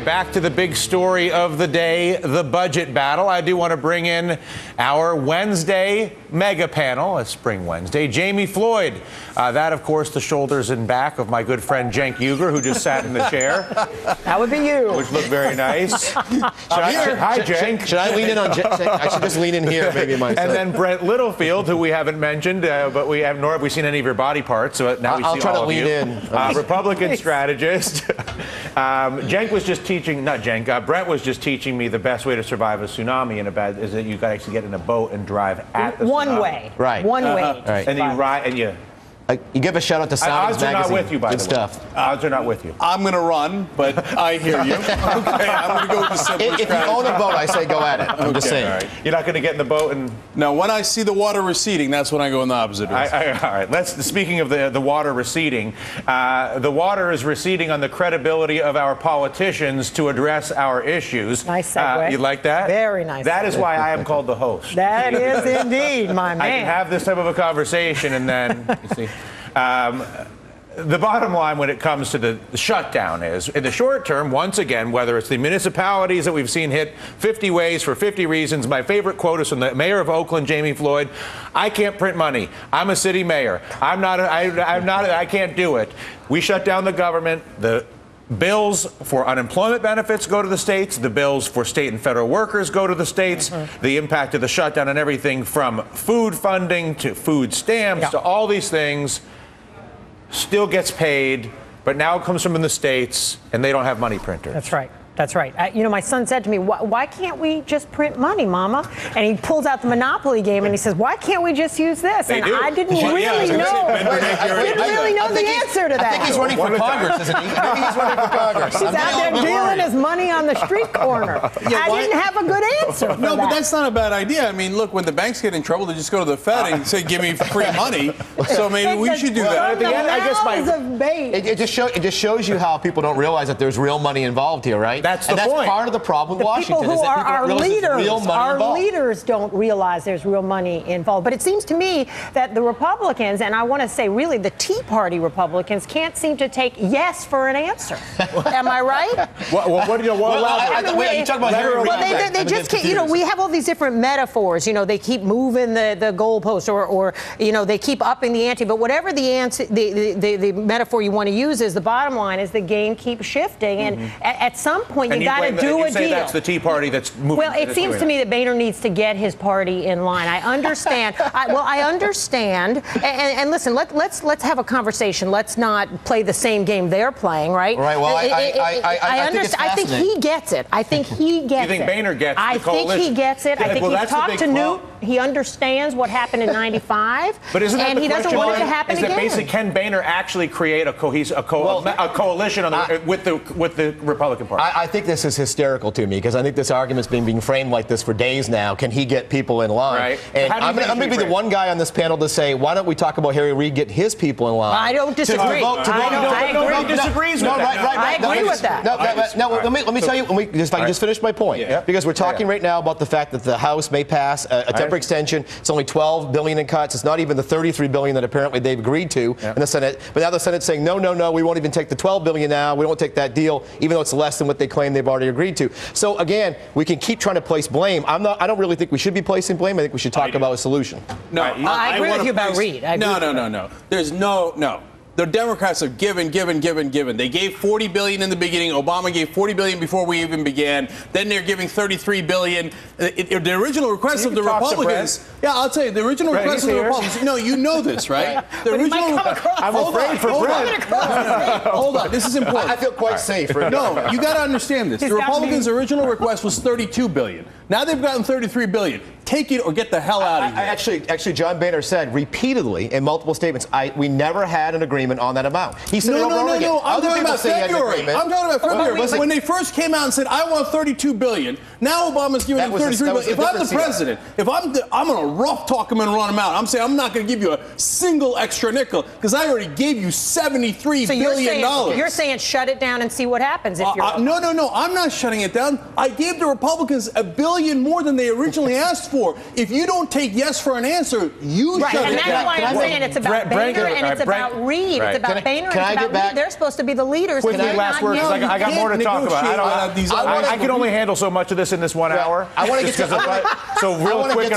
back to the big story of the day, the budget battle. I do want to bring in our Wednesday mega panel, a Spring Wednesday. Jamie Floyd. That, of course, the shoulders and back of my good friend Cenk Uygur, who just sat in the chair. That would be you. Which looked very nice. Hi, Cenk. Should I lean in on Cenk? I should just lean in here, maybe myself. And then Brent Littlefield, who we haven't mentioned, but nor have we seen any of your body parts. So now I'll try to lean in. Republican strategist. Cenk was just teaching, not Cenk, Brent was just teaching me the best way to survive a tsunami is that you got to actually get in a boat and drive at the one tsunami. way. Right. One way. Right. And you ride, and you give a shout out to Soundings Odds are Magazine. not with you, by Good the way. stuff. Odds are not with you. I'm going to run, but I hear you. Okay, I'm going to go with the simple If you own a boat, I say go at it. I'm just saying. All right. You're not going to get in the boat and... No, when I see the water receding, that's when I go in the opposite direction. All right. Speaking of the water receding, the water is receding on the credibility of our politicians to address our issues. Nice segue. You like that? Very nice. That is why I am called the host. That is indeed, my man. I can have this type of a conversation, and then, you see... the bottom line when it comes to the shutdown is, in the short term, once again, whether it's the municipalities that we've seen hit 50 ways for 50 reasons, my favorite quote is from the mayor of Oakland, Jamie Floyd, I can't print money. I'm a city mayor. I can't do it. We shut down the government. The bills for unemployment benefits go to the states. The bills for state and federal workers go to the states. The impact of the shutdown and everything from food funding to food stamps to all these things still gets paid, but now it comes from the states, and they don't have money printers. That's right. That's right. My son said to me, why can't we just print money, Mama? And he pulls out the Monopoly game and he says, why can't we just use this? They and do. I didn't really know the answer to that. I think he's running for Congress, isn't he? Maybe he's running for Congress. He's out there dealing his money on the street corner. I didn't have a good answer for No, that. but that's not a bad idea. I mean, look, when the banks get in trouble, they just go to the Fed and say, give me free money. So maybe we should do that. At the end, I guess It just shows you how people don't realize that there's real money involved here, right? That's the point. That's part of the problem with Washington. People who is that are people our don't realize there's leaders, real money our involved. leaders don't realize there's real money involved. But it seems to me that the Republicans, and I want to say really the Tea Party Republicans, can't seem to take yes for an answer. Am I right? What do you Wait, you talk about Harry Reid. Well, they just can't, we have all these different metaphors. They keep moving the goalpost or they keep upping the ante. But whatever the answer, the metaphor you want to use is, the bottom line is the game keeps shifting. And at some point, you got to do a deal. That's the Tea Party that's moving. Well, it seems to me that Boehner needs to get his party in line. I understand. I understand. And listen, let's have a conversation. Let's not play the same game they're playing, right? Right. Well, I understand. I think he gets it. I think he gets it. You think Boehner gets I the coalition? think he gets it. I think he's talked to Newt. He understands what happened in '95. But isn't that and the he doesn't question? want it to happen is that again. basically, can Boehner actually create a coalition with the Republican Party? I think this is hysterical to me, because I think this argument's been being framed like this for days now. Can he get people in line? Right. And I'm going to be the one guy on this panel to say, why don't we talk about Harry Reid get his people in line? I don't disagree. Nobody disagrees with that. I agree with that. No, let me tell you, if I can just finish my point. Yeah. Because we're talking right now about the fact that the House may pass a temporary extension. It's only $12 billion in cuts. It's not even the $33 billion that apparently they've agreed to in the Senate. But now the Senate's saying, no, we won't even take the $12 billion now. We won't take that deal, even though it's less than what they claim they've already agreed to. So again, we can keep trying to place blame. I don't really think we should be placing blame. I think we should talk about a solution. No, I agree with you about Reid. No. There's no. The Democrats have given. They gave $40 billion in the beginning. Obama gave $40 billion before we even began. Then they're giving $33 billion. The original request of the Republicans. Yeah, I'll tell you. The original request of the Republicans. No, you know this, right? The original. I'm afraid for Brent. Hold on. This is important. I feel quite safe. Right now. No, you got to understand this. The Republicans' original request was $32 billion. Now they've gotten $33 billion. Take it or get the hell out of here. Actually, John Boehner said repeatedly in multiple statements, we never had an agreement on that amount. He said No. I'm talking about February. Listen, When they first came out and said, I want $32 billion, now Obama's giving them $33 billion. If I'm the president, I'm going to rough talk him and run him out. I'm saying I'm not going to give you a single extra nickel because I already gave you $73 billion. You're saying shut it down and see what happens if you're... No. I'm not shutting it down. I gave the Republicans $1 billion more than they originally asked for. for. If you don't take yes for an answer, you Right, shut and it that's down. why I'm saying it's about Boehner and it's about Reid. It's about Boehner and it's about Reid. They're supposed to be the leaders. Quickly, last word, because I got more to talk about. I can only handle so much of this in this 1 hour. I want to get to so real quick.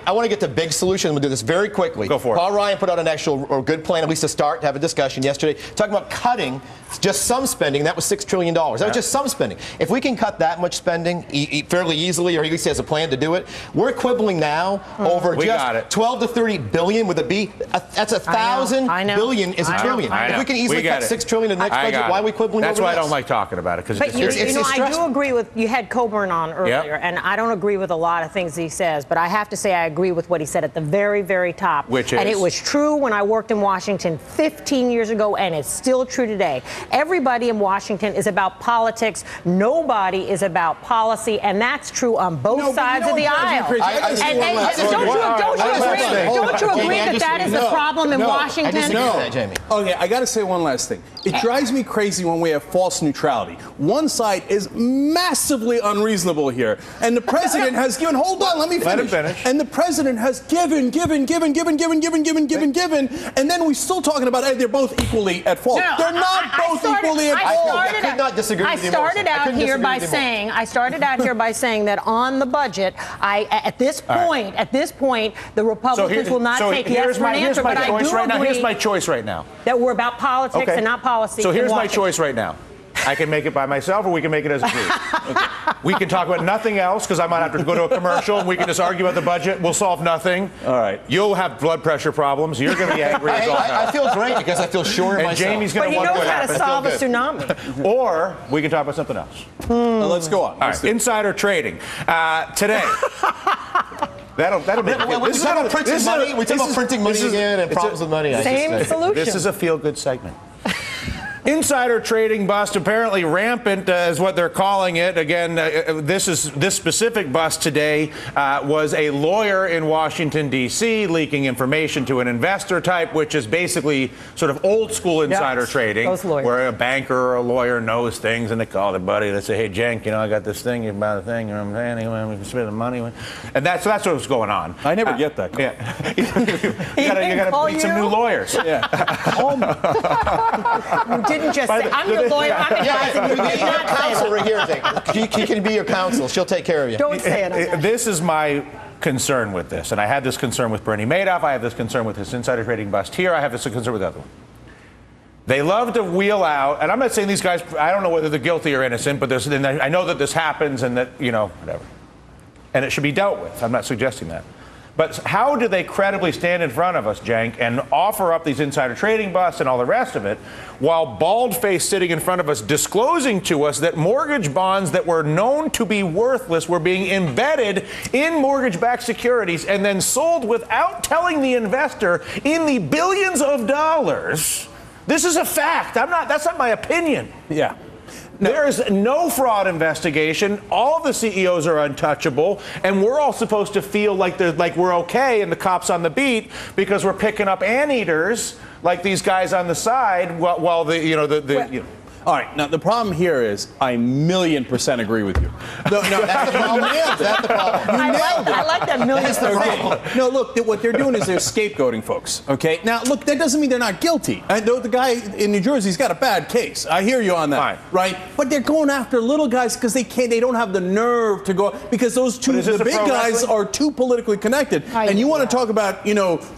I want to get to big solution. We'll do this very quickly. Go for it. Paul Ryan put out an actual or good plan, at least to start, to have a discussion yesterday, talking about cutting just some spending. That was $6 trillion. That was just some spending. If we can cut that much spending fairly easily, or at least has a plan to do it, we're quibbling now over just 12 to 30 billion with a B. That's 1,000 billion is a trillion. If we can easily cut $6 trillion in the next budget, why are we quibbling over this? That's why I don't like talking about it. But I do agree with, you had Coburn on earlier, and I don't agree with a lot of things he says, but I have to say I agree with what he said at the very, very top. Which is? And it was true when I worked in Washington 15 years ago, and it's still true today. Everybody in Washington is about politics. Nobody is about policy, and that's true on both sides of the aisle. Don't you agree that that is the problem in Washington? I disagree with that, Jamie. Okay, I got to say one last thing. It drives me crazy when we have false neutrality. One side is massively unreasonable here, and the president has given. Hold on, let me finish. Let him finish. And the president has given, and then we're still talking about they're both equally at fault. They're not both equally at fault. I could not disagree with you. I started out here by saying that on the budget, at this point, the Republicans will not take yes for an answer. But I do agree. Here's my choice right now. That we're about politics and not policy. So here's my choice right now. I can make it by myself, or we can make it as a group. We can talk about nothing else, because I might have to go to a commercial, and we can just argue about the budget. We'll solve nothing. All right. You'll have blood pressure problems. You're going to be angry as all hell. I feel great because I feel sure of myself. And Jamie's going to wonder what happens. But he knows how to solve a tsunami. Or we can talk about something else. Let's go on. All right. Insider trading. Today. That'll make it. We talk about printing money. We talk about printing money again and problems with money. Same solution. This is a feel-good segment. Insider trading bust, apparently rampant, is what they're calling it. Again, this specific bust today was a lawyer in Washington, D.C., leaking information to an investor type, which is basically sort of old school insider trading, where a banker or a lawyer knows things, and they call their buddy. They say, "Hey, Jenk, I got this thing about a thing. Anyway, we can spend the money." And that's what's going on. I never get that. Yeah, you got to meet some new lawyers. Yeah. Didn't just say, I'm your lawyer, I'm advising you. We need a counsel right here. He can be your counsel. She'll take care of you. Don't say it. This is my concern with this, and I had this concern with Bernie Madoff. I have this concern with this insider trading bust here. I have this concern with the other one. They love to wheel out, and I'm not saying these guys, I don't know whether they're guilty or innocent, but I know that this happens and that, whatever. And it should be dealt with. I'm not suggesting that. But how do they credibly stand in front of us, Cenk, and offer up these insider trading busts and all the rest of it, while bald-faced sitting in front of us disclosing to us that mortgage bonds that were known to be worthless were being embedded in mortgage-backed securities and then sold without telling the investor in the billions of dollars? This is a fact. That's not my opinion. Yeah. No. There is no fraud investigation. All of the CEOs are untouchable, and we're all supposed to feel like we're okay, and the cops on the beat because we're picking up anteaters like these guys on the side while All right, now the problem here is I 1,000,000% agree with you. No, that's the problem. That's the problem. I like that 1,000,000%. No, look, what they're doing is they're scapegoating folks. Okay, now look, that doesn't mean they're not guilty. I know the guy in New Jersey's got a bad case. I hear you on that, Fine. right? But they're going after little guys because they don't have the nerve to go because those two, the big guys are too politically connected. And you want to talk about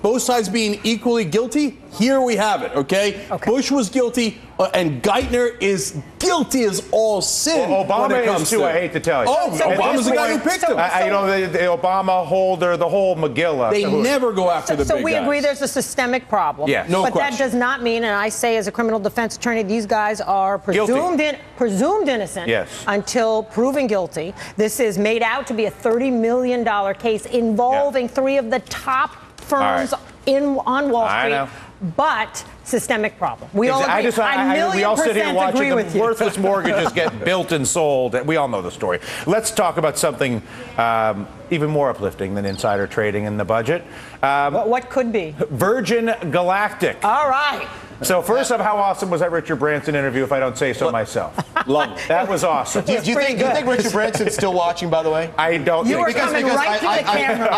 both sides being equally guilty? Here we have it. Okay. Bush was guilty. And Geithner is guilty as all sin. Well, Obama is too, I hate to tell you. Oh, Obama's the guy who picked him. The Obama holder, the whole Megillah. They never go after the big guys. So we agree there's a systemic problem. Yes. No but question. That does not mean, and I say as a criminal defense attorney, these guys are presumed innocent until proven guilty. This is made out to be a $30 million case involving three of the top firms on Wall Street. I know. But systemic problem. We all agree. We all sit here watching the worthless mortgages get built and sold. We all know the story. Let's talk about something even more uplifting than insider trading in the budget. What could be? Virgin Galactic. All right. So first up, how awesome was that Richard Branson interview, if I don't say so myself? Love it. That was awesome. Do you think Richard Branson's still watching, by the way? I don't You think were coming right through the camera.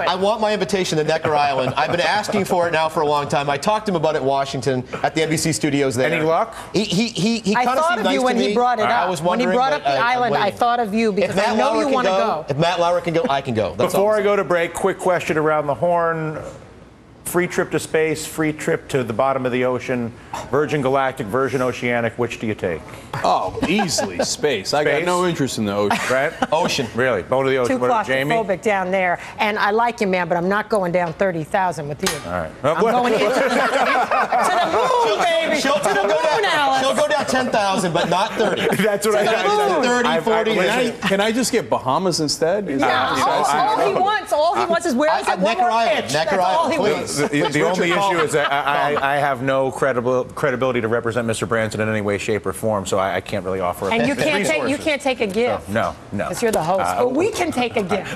I want my invitation to Necker Island. I've been asking for it now for a long time. I talked to him about it in Washington at the NBC studios there. Any luck? He I kind of thought seemed of nice you when to he me. brought it I up. was When he wondering, brought up but the I'm island, I waiting. thought of you because I know you want to go. If Matt Lauer can go, I can go. That's Before all. I go to break, quick question around the horn. Free trip to space, free trip to the bottom of the ocean, Virgin Galactic, Virgin Oceanic, which do you take? Oh, easily space. I got Space? no interest in the ocean. Right? Ocean. Really? Boat of the ocean. Too What, Jamie? claustrophobic down there. And I like you, man, but I'm not going down 30,000 with you. All right. I'm going into to the moon, baby. She'll To the go moon, down, Alice. she'll go down 10,000, but not 30. That's what I moon. said. 30, 40. listen, Can I just get Bahamas instead? Is Yeah, that- all he wants is where is it? One Necker more Island. pitch. Necker That's all Island, he please. wants. The only Richard, call issue me. is that I have no credibility to represent Mr. Branson in any way, shape, or form, so I can't really offer a And you resources. can't take a gift. No. Because you're the host. But we can take a gift.